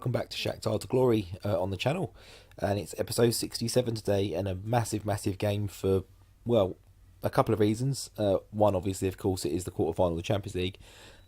welcome back to Shakhtar to Glory on the channel, and it's episode 67 today, and a massive game for, well, a couple of reasons. One, obviously, of course, it is the quarterfinal of the Champions League,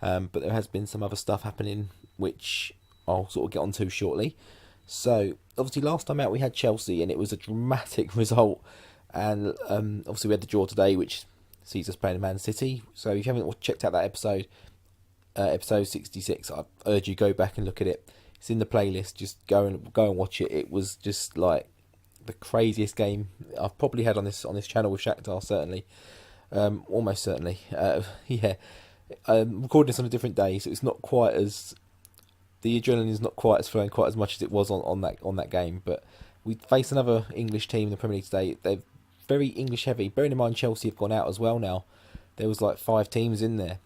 but there has been some other stuff happening which I'll sort of get onto shortly. So obviously last time out we had Chelsea and it was a dramatic result, and obviously we had the draw today which sees us playing Man City. So if you haven't checked out that episode 66, I urge you go back and look at it. It's in the playlist. Just go and watch it. It was just like the craziest game I've probably had on this channel with Shakhtar, certainly, almost certainly. Yeah, I'm recording this on a different day, so it's not quite as, the adrenaline is not quite as flowing quite as much as it was on that game. But we face another English team in the Premier League today. They're very English heavy. Bearing in mind Chelsea have gone out as well now. There was like 5 teams in there.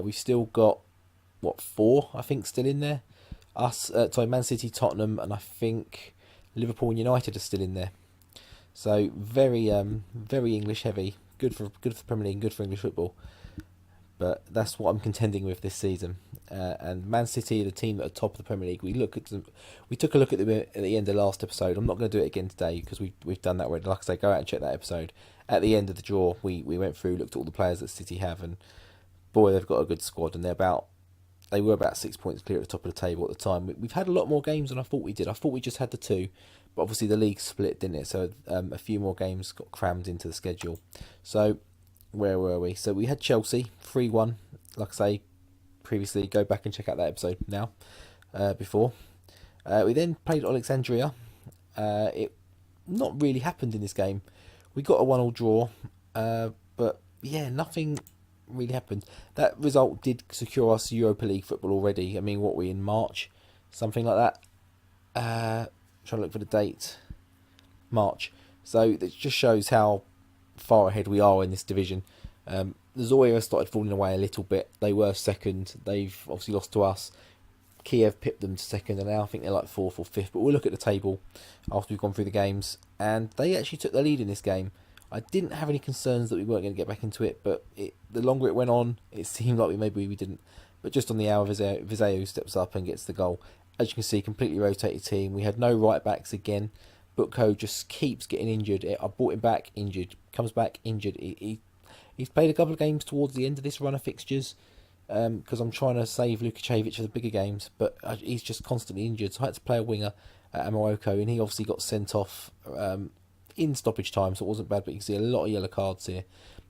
We've still got, what, 4, I think, still in there. Man City, Tottenham, and I think Liverpool and United are still in there. So very English heavy. Good for the Premier League and good for English football. But that's what I'm contending with this season. And Man City, the team that are top of the Premier League, we took a look at them at the end of the last episode. I'm not going to do it again today because we've done that already. Like I say, go out and check that episode. At the end of the draw, we went through, looked at all the players that City have, and boy, they've got a good squad, and they were about 6 points clear at the top of the table at the time. We've had a lot more games than I thought we did. I thought we just had the 2, but obviously the league split, didn't it? So a few more games got crammed into the schedule. So where were we? So we had Chelsea 3-1. Like I say previously, go back and check out that episode now. Before we then played Alexandria. It not really happened in this game. We got a 1-1 draw, but yeah, nothing really happened. That result did secure us Europa League football already. I mean, what were we in March? Something like that. Trying to look for the date. March. So it just shows how far ahead we are in this division. The Zoya started falling away a little bit. They were second. They've obviously lost to us. Kiev pipped them to second, and now I think they're like 4th or 5th. But we'll look at the table after we've gone through the games. And they actually took the lead in this game. I didn't have any concerns that we weren't going to get back into it, but the longer it went on, it seemed like maybe we didn't. But just on the hour, Vizeu steps up and gets the goal. As you can see, completely rotated team. We had no right backs again. Butko just keeps getting injured. I brought him back injured, comes back injured. He's played a couple of games towards the end of this run of fixtures, because I'm trying to save Lukačević for the bigger games, but he's just constantly injured. So I had to play a winger at Amaroko, and he obviously got sent off in stoppage time, so it wasn't bad, but you can see a lot of yellow cards here.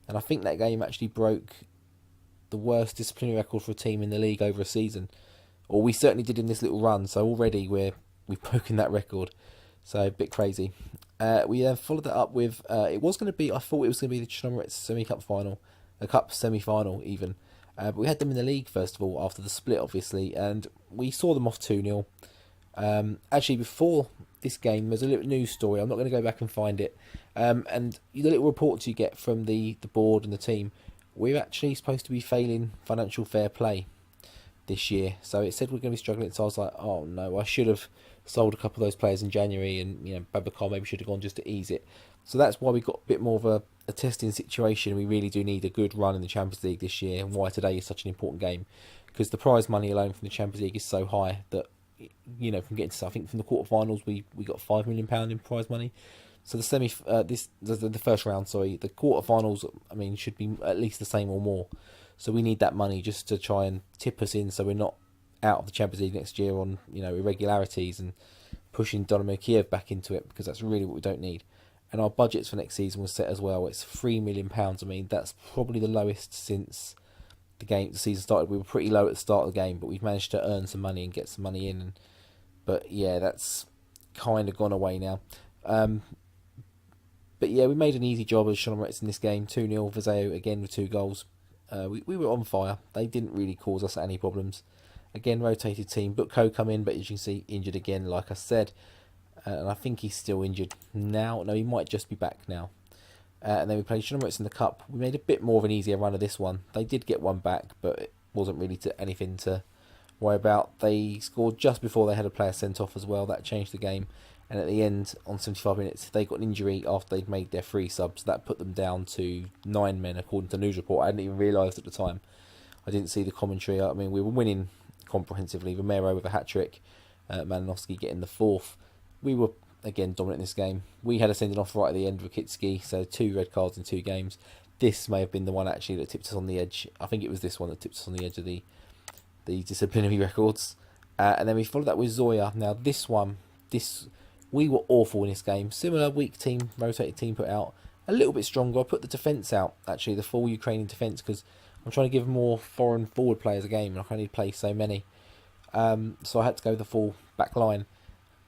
And I think that game actually broke the worst disciplinary record for a team in the league over a season, or we certainly did in this little run. So already we've broken that record, so a bit crazy. We then followed that up with I thought it was going to be the Donetsk semi-cup final, a cup semi-final even, but we had them in the league first of all after the split, obviously, and we saw them off 2-0. Actually, before this game, there's a little news story. I'm not going to go back and find it. And the little reports you get from the board and the team, we're actually supposed to be failing financial fair play this year. So it said we're going to be struggling. So I was like, oh no, I should have sold a couple of those players in January, and Babacar maybe should have gone just to ease it. So that's why we got a bit more of a testing situation. We really do need a good run in the Champions League this year, and why today is such an important game, because the prize money alone from the Champions League is so high that, from getting to, I think from the quarterfinals we got £5 million in prize money. So the first round, the quarterfinals, I mean, should be at least the same or more. So we need that money just to try and tip us in, so we're not out of the Champions League next year on irregularities and pushing Dynamo Kiev back into it, because that's really what we don't need. And our budgets for next season was set as well. It's £3 million. I mean, that's probably the lowest since the season started. We were pretty low at the start of the game, but we've managed to earn some money and get some money in. But yeah, that's kind of gone away now. But yeah, we made an easy job of Donetsk in this game. 2-0, Vizeu again with 2 goals. We were on fire. They didn't really cause us any problems. Again, rotated team. Butko come in, but as you can see, injured again, like I said. And I think he's still injured now. No, he might just be back now. And then we played Donetsk in the cup. We made a bit more of an easier run of this one. They did get one back, but it wasn't really anything to worry about. They scored just before they had a player sent off as well. That changed the game. And at the end, on 75 minutes, they got an injury after they'd made their 3 subs. That put them down to 9 men, according to the news report. I hadn't even realised at the time. I didn't see the commentary. I mean, we were winning comprehensively. Romero with a hat-trick. Malinowski getting the 4th. We were again dominant in this game. We had a sending off right at the end with Kitski, so 2 red cards in 2 games. This may have been the one actually that tipped us on the edge. I think it was this one that tipped us on the edge of the disciplinary records. And then we followed that with Zoya. Now this one, we were awful in this game. Similar weak team, rotated team put out. A little bit stronger. I put the defence out, actually, the full Ukrainian defence, because I'm trying to give more foreign forward players a game, and I can only play so many. So I had to go with the full back line.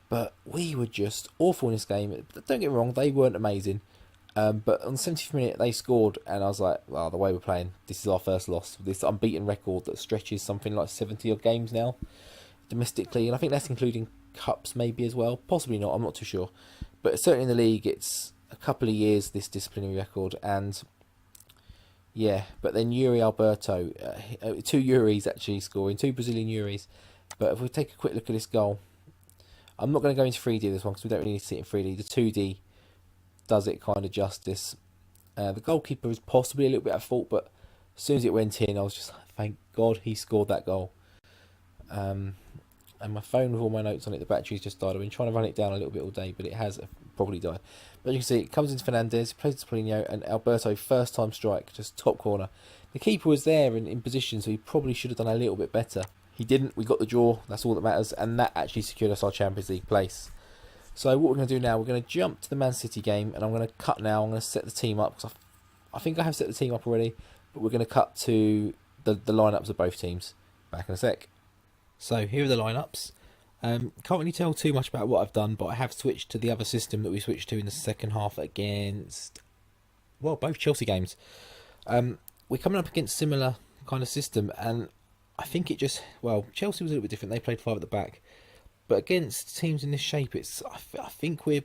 But we were just awful in this game. Don't get me wrong, they weren't amazing. But on the 70th minute, they scored, and I was like, well, the way we're playing, this is our first loss. This unbeaten record that stretches something like 70-odd games now, domestically. And I think that's including cups maybe as well. Possibly not, I'm not too sure. But certainly in the league, it's a couple of years, this disciplinary record. And yeah, but then Yuri Alberto, 2 Yuris actually scoring, 2 Brazilian Yuris. But if we take a quick look at this goal, I'm not going to go into 3D this one because we don't really need to see it in 3D. The 2D does it kind of justice. The goalkeeper is possibly a little bit at fault, but as soon as it went in, I was just like, thank God he scored that goal. And my phone with all my notes on it, the battery's just died. I've been trying to run it down a little bit all day, but it has probably died. But you can see it comes into Fernandez, plays to Polino, and Alberto, first time strike, just top corner. The keeper was there in position, so he probably should have done a little bit better. He didn't. We got the draw. That's all that matters, and that actually secured us our Champions League place. So what we're going to do now, we're going to jump to the Man City game, and I'm going to cut now. I'm going to set the team up, because I think I have set the team up already, but we're going to cut to the lineups of both teams. Back in a sec. So here are the lineups. Can't really tell too much about what I've done, but I have switched to the other system that we switched to in the second half against, well, both Chelsea games. We're coming up against similar kind of system, and I think it just, well, Chelsea was a little bit different. They played 5 at the back. But against teams in this shape, I think we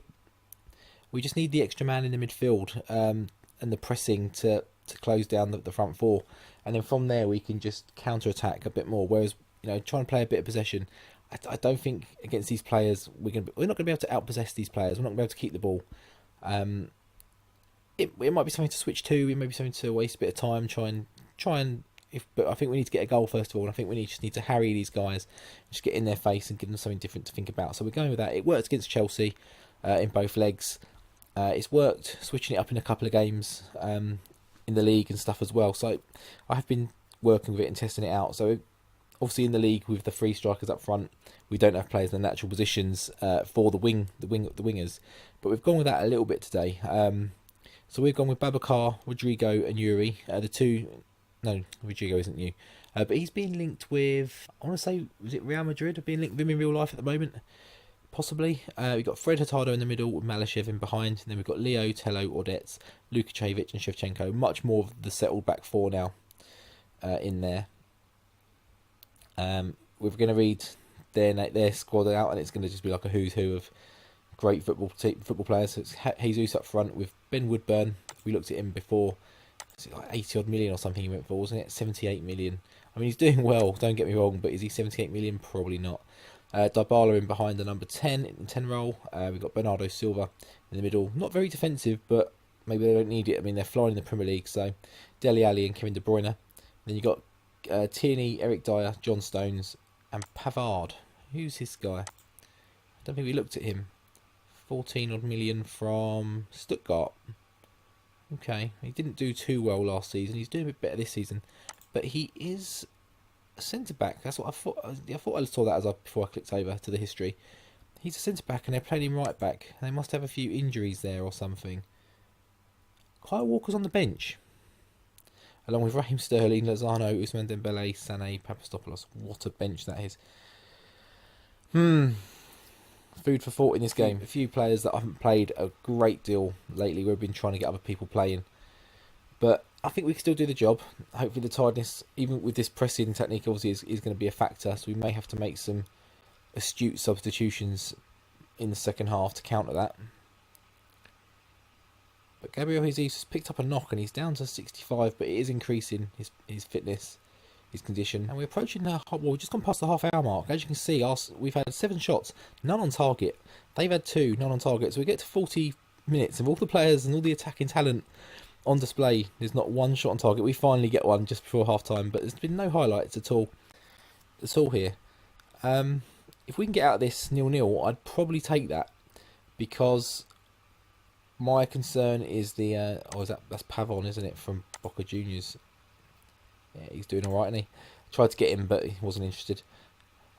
just need the extra man in the midfield and the pressing to close down the front 4. And then from there, we can just counter-attack a bit more. Whereas, trying to play a bit of possession, I don't think against these players, we're not going to be able to out-possess these players. We're not going to be able to keep the ball. It might be something to switch to. It might be something to waste a bit of time, try and. But I think we need to get a goal first of all, and I think we just need to harry these guys, just get in their face and give them something different to think about. So we're going with that. It worked against Chelsea in both legs. It's worked switching it up in a couple of games in the league and stuff as well. So I have been working with it and testing it out. So obviously in the league with the 3 strikers up front, we don't have players in the natural positions for the wingers, but we've gone with that a little bit today. So we've gone with Babacar, Rodrigo, and Yuri. No, Rodrigo isn't new. But he's being linked with, I want to say, was it Real Madrid? Being linked with him in real life at the moment? Possibly. We've got Fred Hurtado in the middle with Malashev in behind. And then we've got Leo, Tello, Ordets, Lukacevic and Shevchenko. Much more of the settled back 4 now in there. We're going to read their squad out, and it's going to just be like a who's who of great football players. So it's Jesus up front with Ben Woodburn. We looked at him before. Like 80 odd million or something he went for, wasn't it? 78 million. I mean, he's doing well, don't get me wrong, but is he 78 million? Probably not. Dybala in behind the number 10 in 10 role. We've got Bernardo Silva in the middle. Not very defensive, but maybe they don't need it. I mean, they're flying in the Premier League, so Dele Alli and Kevin De Bruyne. Then you've got Tierney, Eric Dyer, John Stones, and Pavard. Who's this guy? I don't think we looked at him. 14 odd million from Stuttgart. Okay, he didn't do too well last season. He's doing a bit better this season, but he is a centre back. That's what I thought. I thought I saw that before I clicked over to the history. He's a centre back, and they're playing him right back. They must have a few injuries there or something. Kyle Walker's on the bench, along with Raheem Sterling, Lozano, Ousmane Dembele, Sané, Papastopoulos. What a bench that is. Food for thought in this game. A few players that I haven't played a great deal lately. We've been trying to get other people playing, but I think we can still do the job. Hopefully the tiredness, even with this pressing technique, obviously is going to be a factor, so we may have to make some astute substitutions in the second half to counter that. But Gabriel Jesus has picked up a knock and he's down to 65, but it is increasing his fitness, his condition. And we're approaching we've just gone past the half-hour mark. As you can see, we've had 7 shots, none on target. They've had 2, none on target. So we get to 40 minutes of all the players and all the attacking talent on display. There's not one shot on target. We finally get one just before half-time, but there's been no highlights at all here. If if we can get out of this 0-0, I'd probably take that, because my concern is the that's Pavon, isn't it, from Boca Juniors? Yeah, he's doing all right, isn't he? Tried to get him, but he wasn't interested.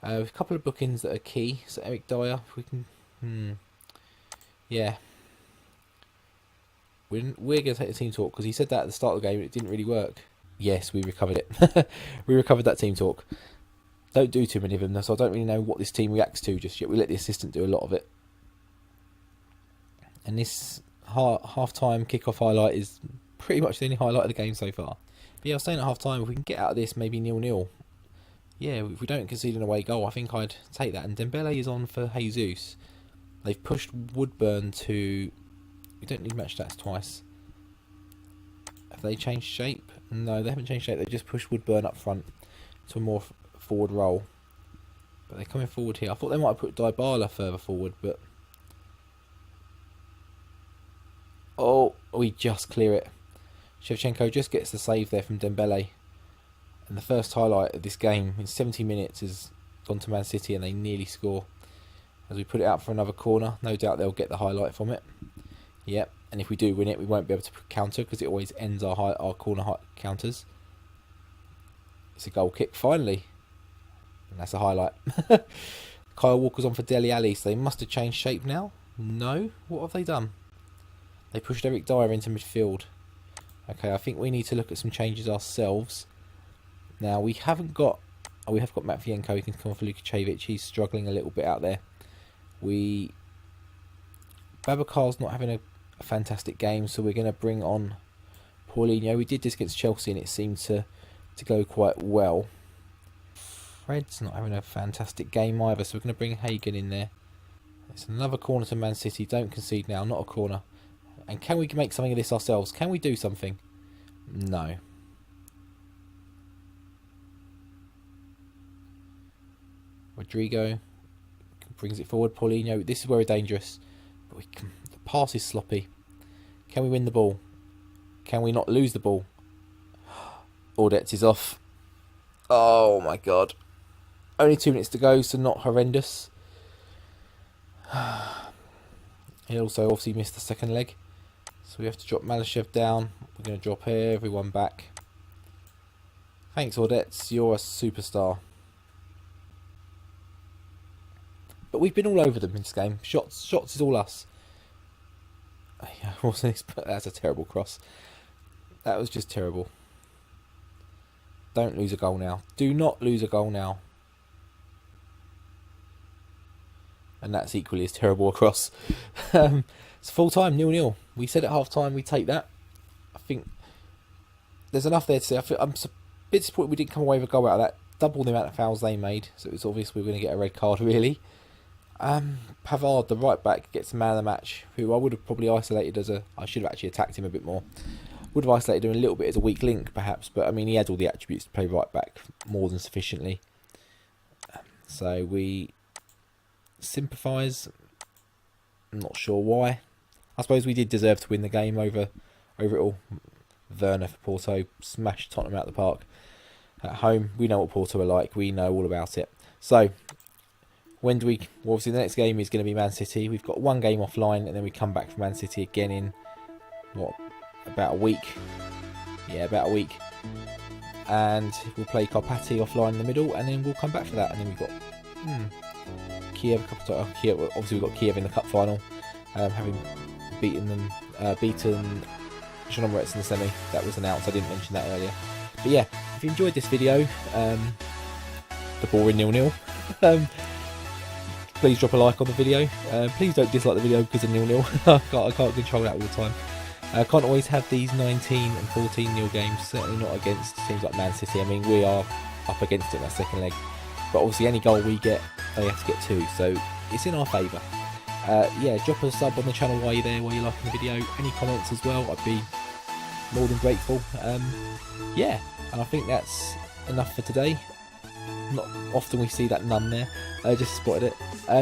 A couple of bookings that are key. So Eric Dyer, if we can, yeah, we're going to take the team talk, because he said that at the start of the game and it didn't really work. Yes, we recovered it. We recovered that team talk. Don't do too many of them, so I don't really know what this team reacts to just yet. We let the assistant do a lot of it. And this half-time kick-off highlight is pretty much the only highlight of the game so far. But yeah, I was saying at half-time, if we can get out of this maybe 0-0, yeah, if we don't concede an away goal, I think I'd take that. And Dembele is on for Jesus. They've pushed Woodburn to... We don't need match stats twice. Have they changed shape? No, they haven't changed shape. They've just pushed Woodburn up front to a more forward role. But they're coming forward here. I thought they might have put Dybala further forward, but... Oh, we just clear it. Shevchenko just gets the save there from Dembele. And the first highlight of this game in 70 minutes has gone to Man City, and they nearly score. As we put it out for another corner, no doubt they'll get the highlight from it. Yep, and if we do win it, we won't be able to counter, because it always ends our corner counters. It's a goal kick, finally. And that's a highlight. Kyle Walker's on for Dele Alli, so they must have changed shape now. No? What have they done? They pushed Eric Dyer into midfield. Okay, I think we need to look at some changes ourselves. Now, we haven't got... Oh, we have got Matvienko. He can come on for Lukacevic. He's struggling a little bit out there. Babacar's not having a fantastic game, so we're going to bring on Paulinho. We did this against Chelsea, and it seemed to go quite well. Fred's not having a fantastic game either, so we're going to bring Hagen in there. It's another corner to Man City. Don't concede now, not a corner. And can we make something of this ourselves? Can we do something? No. Rodrigo brings it forward. Paulinho. This is where we're dangerous. But the pass is sloppy. Can we win the ball? Can we not lose the ball? Audets is off. Oh my god. Only 2 minutes to go, so not horrendous. He also obviously missed the second leg. So we have to drop Malashev down. We're going to drop everyone back. Thanks, Audets. You're a superstar. But we've been all over them in this game. Shots is all us. That's a terrible cross. That was just terrible. Don't lose a goal now. Do not lose a goal now. And that's equally as terrible a cross. It's full time, 0-0. We said at half time we take that. I think there's enough there to say. I'm a bit disappointed we didn't come away with a goal out of that. Double the amount of fouls they made. So it was obvious we were going to get a red card, really. Pavard, the right back, gets man of the match, who I would have probably isolated as a... I should have actually attacked him a bit more. Would have isolated him a little bit as a weak link, perhaps. But, I mean, he had all the attributes to play right back more than sufficiently. So we sympathise. I'm not sure why. I suppose we did deserve to win the game over it all. Werner for Porto smashed Tottenham out of the park. At home, we know what Porto are like. We know all about it. So... when do we... Well, obviously the next game is going to be Man City. We've got one game offline, and then we come back from Man City again in, what, about a week? Yeah, about a week. And we'll play Karpati offline in the middle, and then we'll come back for that. And then we've got Kiev, obviously we've got Kiev in the cup final, having beaten Zhnomretz in the semi. That was announced. I didn't mention that earlier. But yeah, if you enjoyed this video, the boring 0-0, please drop a like on the video. Please don't dislike the video because of 0-0. I can't control that all the time. I can't always have these 19 and 14-0 games, certainly not against teams like Man City. I mean, we are up against it in that second leg. But obviously any goal we get, they have to get 2, so it's in our favour. Yeah, drop a sub on the channel while you're there, while you're liking the video. Any comments as well, I'd be more than grateful. Yeah, and I think that's enough for today. Not often we see that none there. I just spotted it.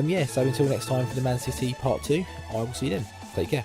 Yeah, so until next time for the Man City Part 2, I will see you then. Take care.